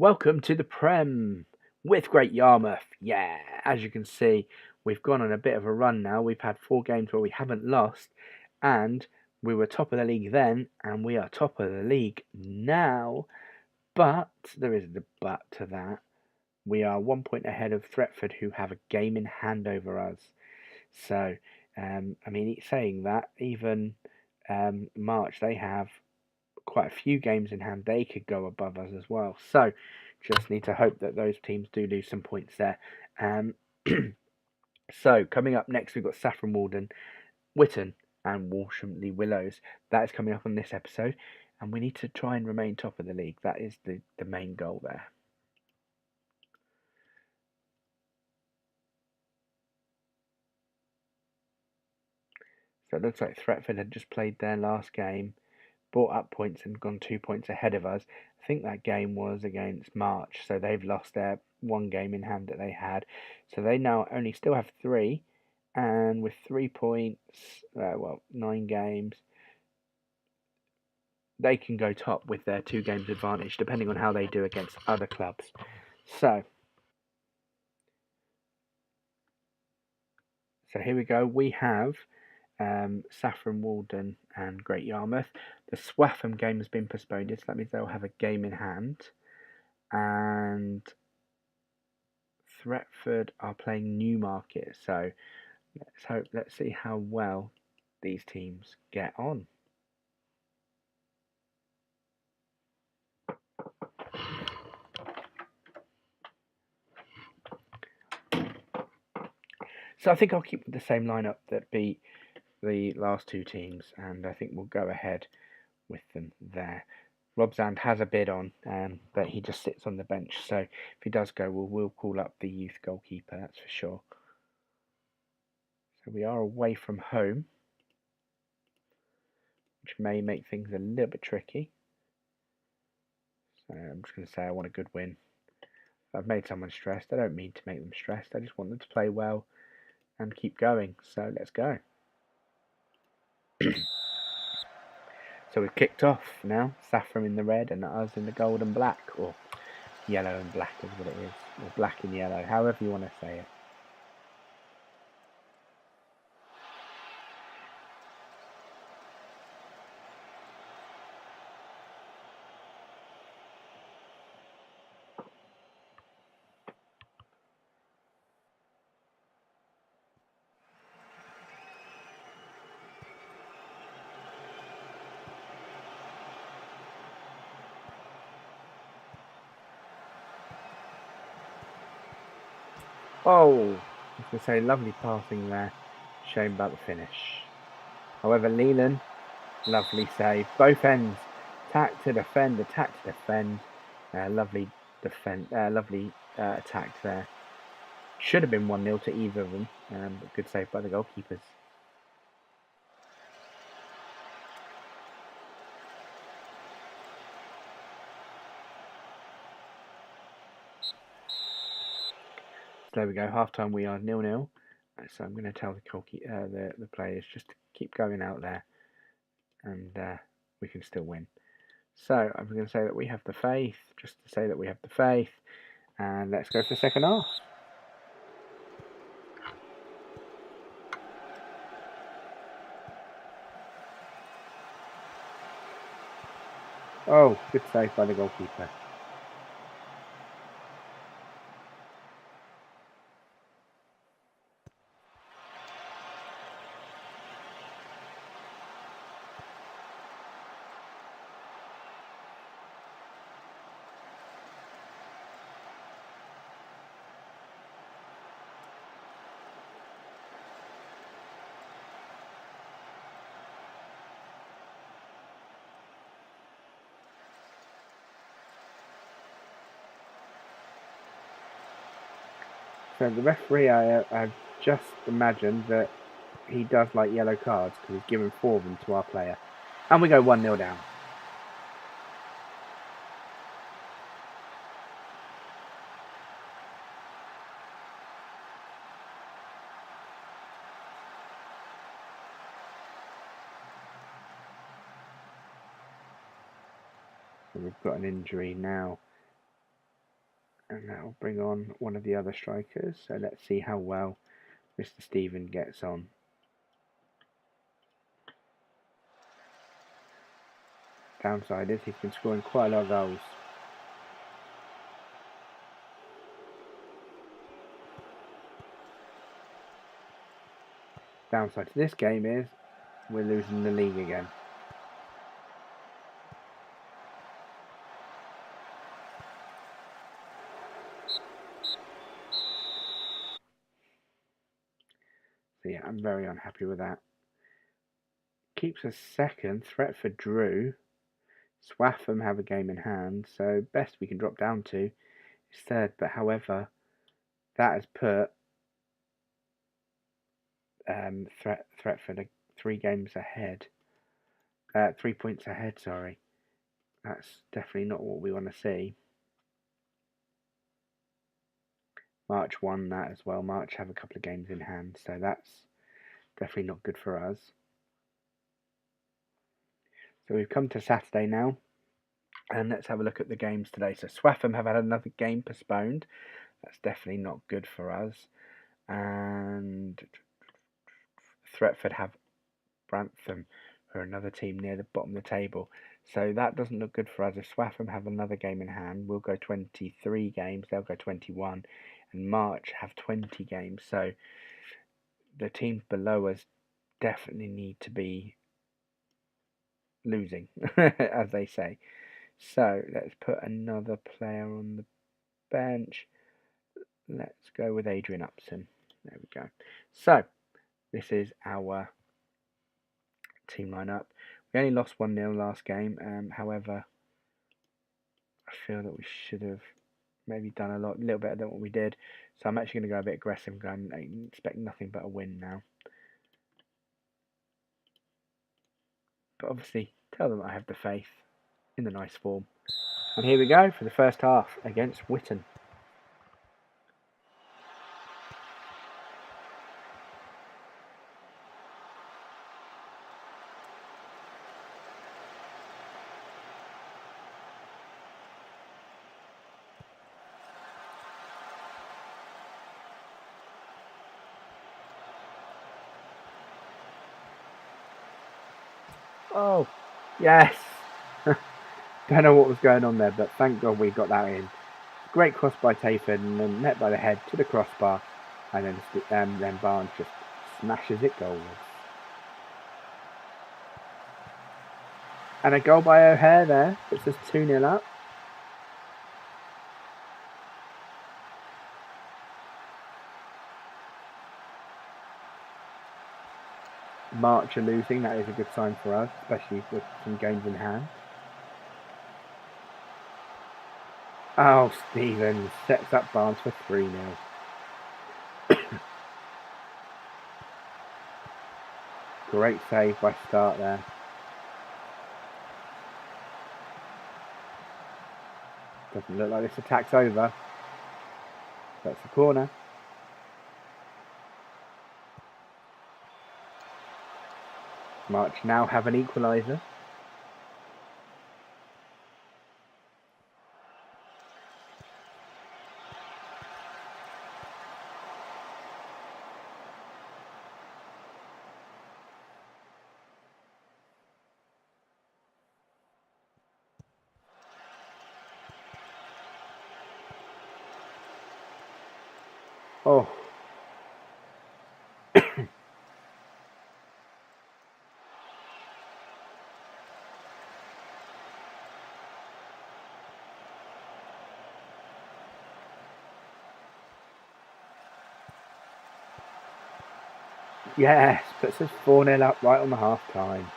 welcome to the Prem with Great Yarmouth. Yeah, as you can see, we've gone on a bit of a run now. We've had 4 games where we haven't lost, and we were top of the league then, and we are top of the league now. But there is a but to that. We are 1 point ahead of Thetford, who have a game in hand over us. So, saying that, even March, they have quite a few games in hand. They could go above us as well. So, just need to hope that those teams do lose some points there. So, coming up next, we've got Saffron Walden, Witton, and Walsham Willows. That is coming up on this episode, and we need to try and remain top of the league. That is the main goal there. So it looks like Thetford had just played their last game, brought up points and gone 2 points ahead of us. I think that game was against March, so they've lost their 1 game in hand that they had. So they now only still have 3, and with 3 points, 9 games, they can go top with their 2 games advantage, depending on how they do against other clubs. So here we go. We have Saffron Walden and Great Yarmouth. The Swaffham game has been postponed, so that means they'll have a game in hand. And Thetford are playing Newmarket, so let's see how well these teams get on. So I think I'll keep with the same lineup that beat the last 2 teams, and I think we'll go ahead with them there. Rob Zand has a bid on, but he just sits on the bench. So if he does go, we'll call up the youth goalkeeper, that's for sure. So we are away from home, which may make things a little bit tricky. So I'm just going to say I want a good win. I've made someone stressed. I don't mean to make them stressed. I just want them to play well and keep going. So let's go. So we've kicked off now. Saffron in the red and us in the gold and black, or yellow and black is what it is, or black and yellow, however you want to say it. Oh, I was going to say, lovely passing there. Shame about the finish. However, Leland, lovely save. Both ends. Attack to defend, attack to defend. Lovely defense, lovely attack there. Should have been 1-0 to either of them, but good save by the goalkeepers. So there we go, half time we are 0-0. So I'm going to tell the players just to keep going out there, and we can still win. So I'm going to say that we have the faith, just to say that we have the faith, and let's go for the second half. Oh, good save by the goalkeeper. So the referee, I just imagined that he does like yellow cards because he's given 4 of them to our player. And we go 1-0 down. So we've got an injury now. And that will bring on one of the other strikers. So let's see how well Mr. Stephen gets on. Downside is he's been scoring quite a lot of goals. Downside to this game is we're losing the league again. So yeah, I'm very unhappy with that. Keeps us second. Thetford drew. Swaffham have a game in hand, so best we can drop down to is third. But however, that has put Thetford 3 games ahead. 3 points ahead, sorry. That's definitely not what we want to see. March won that as well. March have a couple of games in hand, so that's definitely not good for us. So we've come to Saturday now, and let's have a look at the games today. So Swaffham have had another game postponed. That's definitely not good for us. And Thetford have Brantham, who are another team near the bottom of the table. So that doesn't look good for us. If Swaffham have another game in hand, we'll go 23 games, they'll go 21, and March have 20 games. So the teams below us definitely need to be losing, as they say. So let's put another player on the bench. Let's go with Adrian Upson. There we go. So this is our team lineup. We only lost 1-0 last game. However, I feel that we should have maybe done a little better than what we did. So I'm actually going to go a bit aggressive and I expect nothing but a win now. But obviously, tell them I have the faith in the nice form. And here we go for the first half against Witton. Oh, yes! Don't know what was going on there, but thank God we got that in. Great cross by Tayford and then met by the head to the crossbar, and then Barnes just smashes it goalwards. And a goal by O'Hare there, puts us 2-0 up. March are losing, that is a good sign for us, especially with some games in hand. Oh, Stevens sets up Barnes for 3-0. Great save by Start there. Doesn't look like this attack's over. That's the corner. March now have an equaliser. Oh. Yes, puts us 4-0 up right on the half time.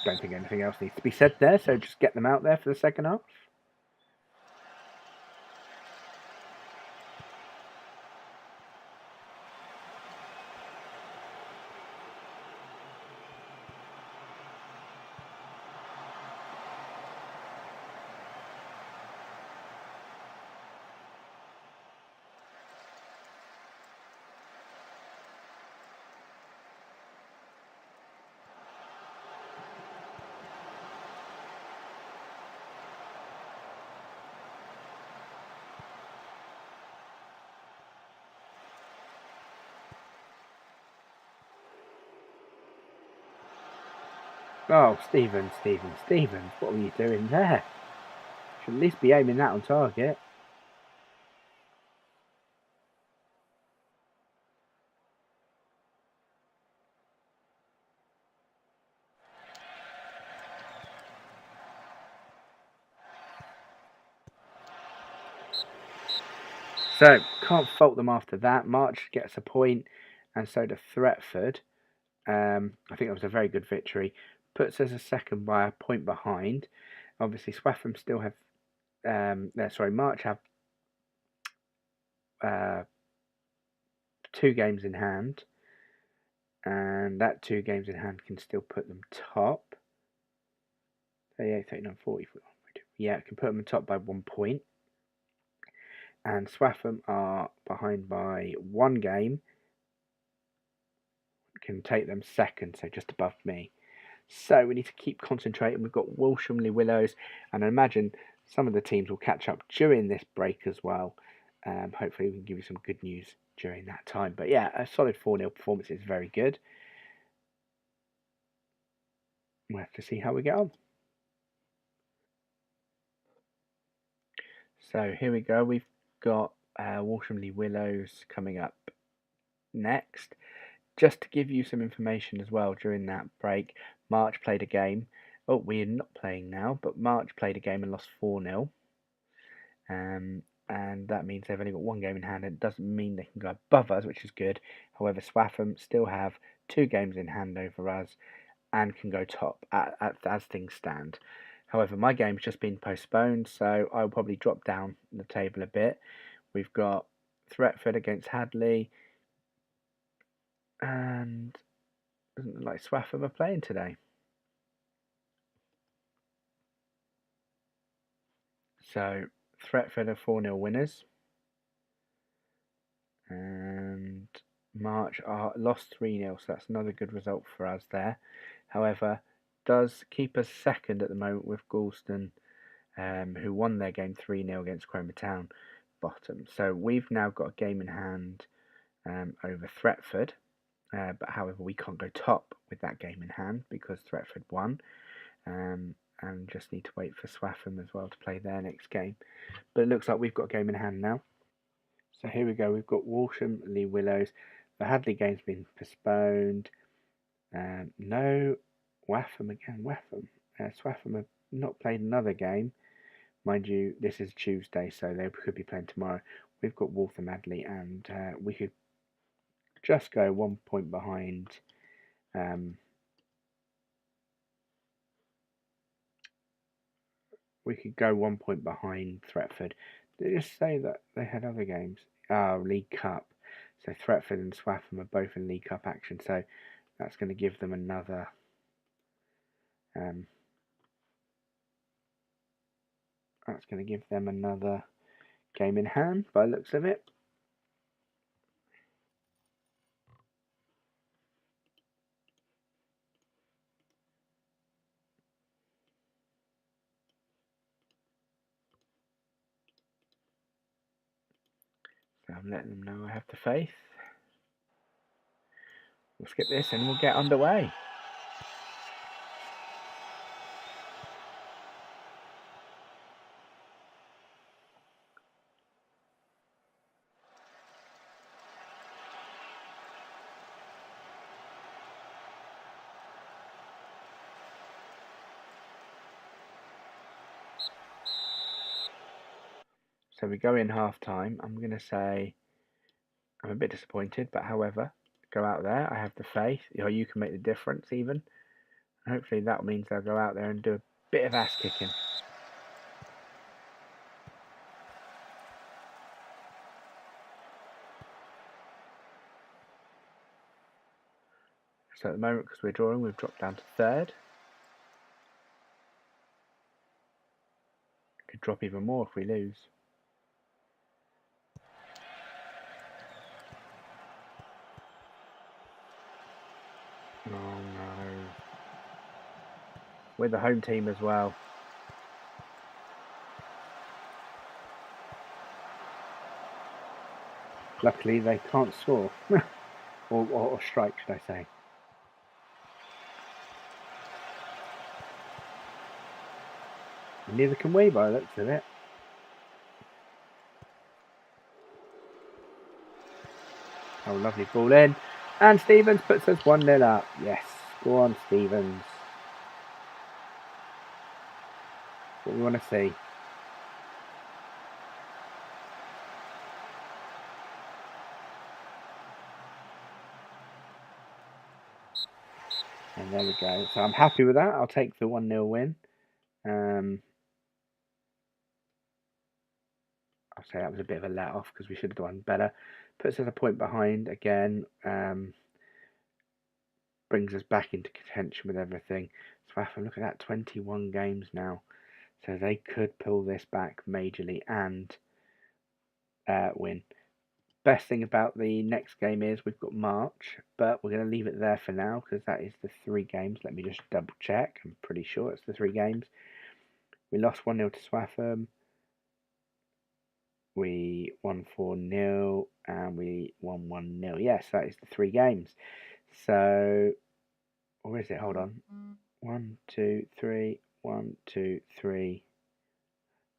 Don't think anything else needs to be said there, so just get them out there for the second half. Oh, Stevens, what were you doing there? Should at least be aiming that on target. So, can't fault them after that. March gets a point, and so does Thetford. I think it was a very good victory. Puts us a second by a point behind. Obviously, Swaffham still have, March have 2 games in hand, and that 2 games in hand can still put them top. 38, 39, 40. Yeah, it can put them top by 1 point. And Swaffham are behind by 1 game, can take them second, so just above me. So we need to keep concentrating. We've got Walshamley Willows, and I imagine some of the teams will catch up during this break as well. Hopefully we can give you some good news during that time. But yeah, a solid 4-0 performance is very good. We'll have to see how we get on. So here we go. We've got Walshamley Willows coming up next. Just to give you some information as well, during that break, March played a game. Oh, we're not playing now, but March played a game and lost 4-0. And that means they've only got 1 game in hand. It doesn't mean they can go above us, which is good. However, Swaffham still have 2 games in hand over us and can go top as things stand. However, my game's just been postponed, so I'll probably drop down the table a bit. We've got Thetford against Hadley, and doesn't look like Swaffham are playing today. So Thetford are 4-0 winners, and March are lost 3-0, so that's another good result for us there. However, does keep us second at the moment with Galston, who won their game 3-0 against Cromer Town, bottom. So we've now got a game in hand over Thetford, but however we can't go top with that game in hand because Thetford won, and just need to wait for Swaffham as well to play their next game. But it looks like we've got a game in hand now. So here we go. We've got Walshamley Willows. The Hadley game's been postponed. No, Swaffham again. Swaffham have not played another game. Mind you, this is Tuesday, so they could be playing tomorrow. We've got Waltham Hadley, and we could just go 1 point behind. We could go 1 point behind Thetford. Did it just say that they had other games? Oh, League Cup. So Thetford and Swaffham are both in League Cup action, so that's going to give them another game in hand by the looks of it. So I'm letting them know I have the faith. We'll skip this and we'll get underway. So we go in half time. I'm going to say I'm a bit disappointed, but however, go out there. I have the faith. You can make the difference even. Hopefully that means they'll go out there and do a bit of ass kicking. So at the moment, because we're drawing, we've dropped down to third. Could drop even more if we lose. Oh no. We're the home team as well. Luckily they can't score. or strike, should I say. Neither can we, by the looks of it. Oh, lovely ball in. And Stevens puts us 1-0 up. Yes, go on, Stevens. What we want to see. And there we go. So I'm happy with that. I'll take the 1-0 win. I'll say that was a bit of a let off because we should have done better. Puts us a point behind again. Brings us back into contention with everything. So look at that, 21 games now. So they could pull this back majorly and win. Best thing about the next game is we've got March, but we're going to leave it there for now because that is the 3 games. Let me just double check. I'm pretty sure it's the 3 games. We lost 1-0 to Swaffham. We won 4-0 and we won 1-0. Yes, that is the 3 games. So, where is it? Hold on. 1, 2, 3. 1, 2, 3.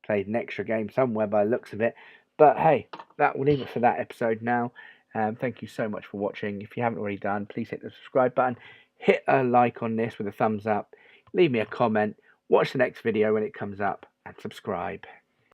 Played an extra game somewhere by the looks of it. But hey, that will leave it for that episode now. Thank you so much for watching. If you haven't already done, please hit the subscribe button. Hit a like on this with a thumbs up. Leave me a comment. Watch the next video when it comes up and subscribe.